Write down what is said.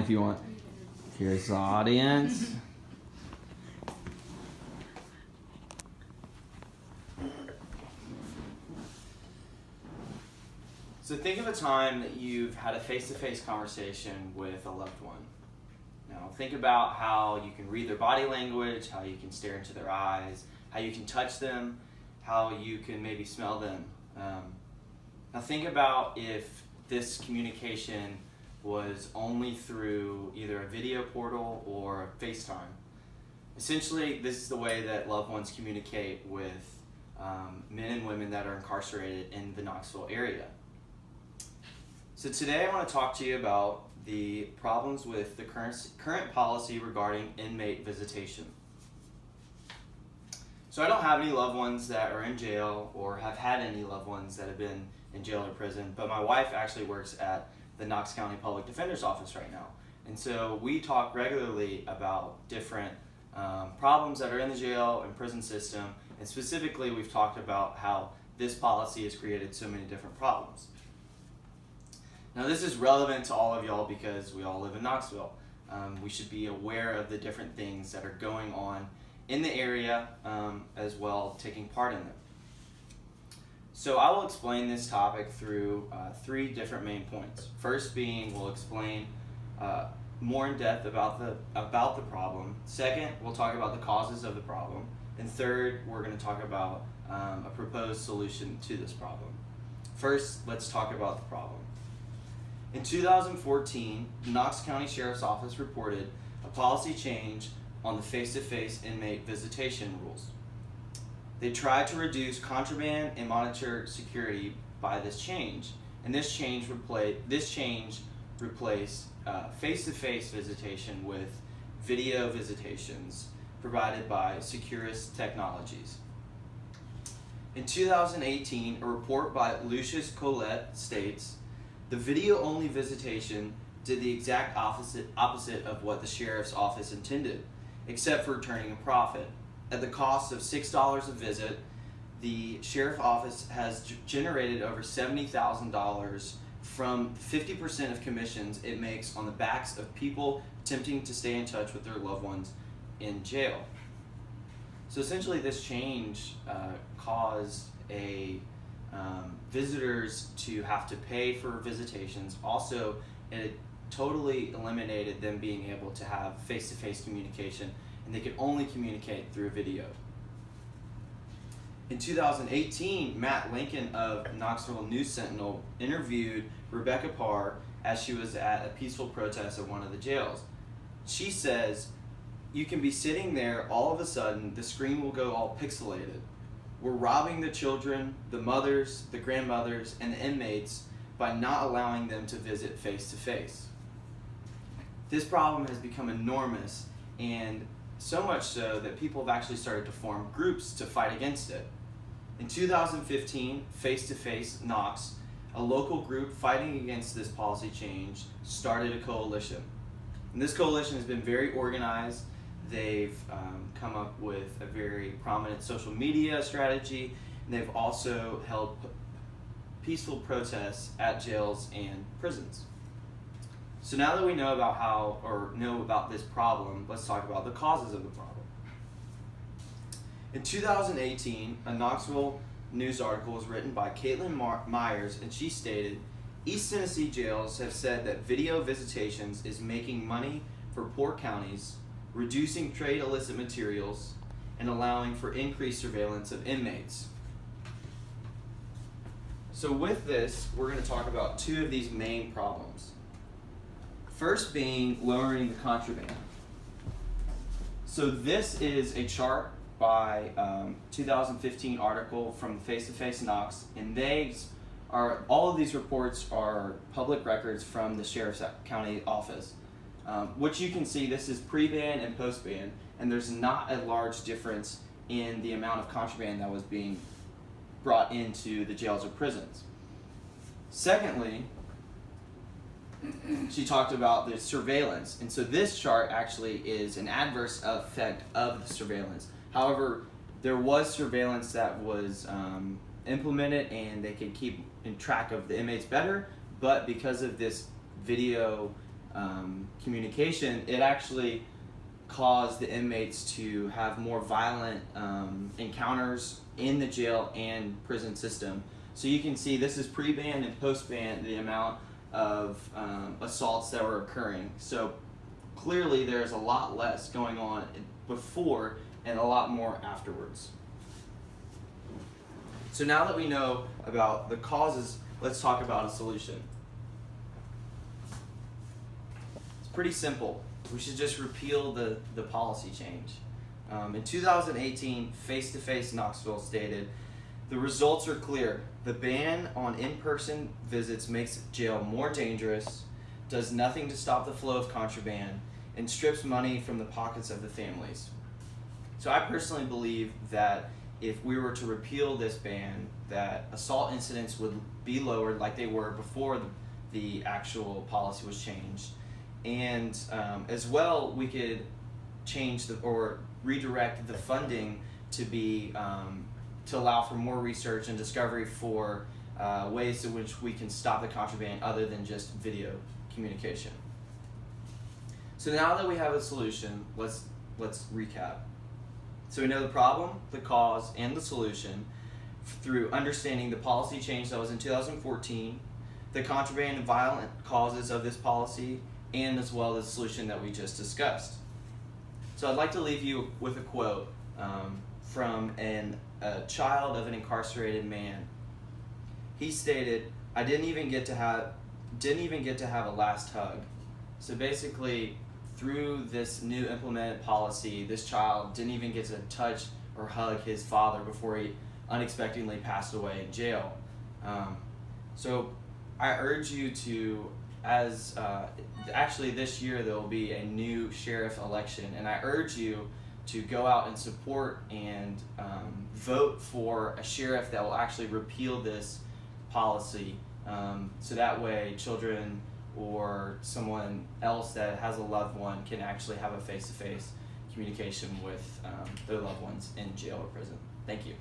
if you want. Here's the audience. So think of a time that you've had a face-to-face conversation with a loved one. Now think about how you can read their body language, how you can stare into their eyes, how you can touch them, how you can maybe smell them. Now think about if this communication was only through either a video portal or FaceTime. Essentially, this is the way that loved ones communicate with men and women that are incarcerated in the Knoxville area. So today I want to talk to you about the problems with the current policy regarding inmate visitation. So I don't have any loved ones that are in jail or have had any loved ones that have been in jail or prison, but my wife actually works at the Knox County Public Defender's Office right now. And so we talk regularly about different problems that are in the jail and prison system, and specifically we've talked about how this policy has created so many different problems. Now this is relevant to all of y'all because we all live in Knoxville. We should be aware of the different things that are going on in the area as well, taking part in them. So I will explain this topic through three different main points. First being, we'll explain more in depth about the problem. Second, we'll talk about the causes of the problem. And third, we're going to talk about a proposed solution to this problem. First, let's talk about the problem. In 2014, the Knox County Sheriff's Office reported a policy change on the face-to-face inmate visitation rules. They tried to reduce contraband and monitor security by this change, and this change replaced face-to-face visitation with video visitations provided by Securus Technologies. In 2018, a report by Lucius Colette states, "The video-only visitation did the exact opposite of what the Sheriff's Office intended, except for turning a profit. At the cost of $6 a visit, the Sheriff's Office has generated over $70,000 from 50% of commissions it makes on the backs of people attempting to stay in touch with their loved ones in jail." So essentially this change caused visitors to have to pay for visitations. Also, it totally eliminated them being able to have face-to-face communication, and they could only communicate through video. In 2018, Matt Lincoln of Knoxville News Sentinel interviewed Rebecca Parr as she was at a peaceful protest at one of the jails. She says, "You can be sitting there, all of a sudden, the screen will go all pixelated. We're robbing the children, the mothers, the grandmothers, and the inmates by not allowing them to visit face-to-face." This problem has become enormous, and so much so that people have actually started to form groups to fight against it. In 2015, Face-to-Face Knox, a local group fighting against this policy change, started a coalition. And this coalition has been very organized. They've come up with a very prominent social media strategy, and they've also held peaceful protests at jails and prisons. So now that we know about this problem, let's talk about the causes of the problem. In 2018, a Knoxville news article was written by Caitlin Myers, and she stated, "East Tennessee jails have said that video visitations is making money for poor counties, reducing trade illicit materials, and allowing for increased surveillance of inmates." So with this, we're going to talk about two of these main problems. First being lowering the contraband. So this is a chart by 2015 article from Face-to-Face Knox, and all of these reports are public records from the Sheriff's County Office. Which you can see, this is pre-ban and post-ban, and there's not a large difference in the amount of contraband that was being brought into the jails or prisons. Secondly, she talked about the surveillance, and so this chart actually is an adverse effect of the surveillance. However, there was surveillance that was implemented, and they could keep in track of the inmates better, but because of this video communication, it actually caused the inmates to have more violent encounters in the jail and prison system. So you can see this is pre-ban and post-ban, the amount of assaults that were occurring. So clearly there's a lot less going on before and a lot more afterwards. So now that we know about the causes, let's talk about a solution. It's pretty simple. We should just repeal the policy change. In 2018, Face to Face Knoxville stated, "The results are clear. The ban on in-person visits makes jail more dangerous, does nothing to stop the flow of contraband, and strips money from the pockets of the families." So I personally believe that if we were to repeal this ban, that assault incidents would be lowered like they were before the actual policy was changed. And as well, we could change or redirect the funding to be to allow for more research and discovery for ways in which we can stop the contraband other than just video communication. So now that we have a solution, let's recap. So we know the problem, the cause, and the solution through understanding the policy change that was in 2014, the contraband and violent causes of this policy, and as well as the solution that we just discussed. So I'd like to leave you with a quote from a child of an incarcerated man. He stated, "I didn't even get to have a last hug." So basically, through this new implemented policy, this child didn't even get to touch or hug his father before he unexpectedly passed away in jail. So I urge you to, actually this year there will be a new sheriff election, and I urge you to go out and support and vote for a sheriff that will actually repeal this policy, so that way children or someone else that has a loved one can actually have a face-to-face communication with their loved ones in jail or prison. Thank you.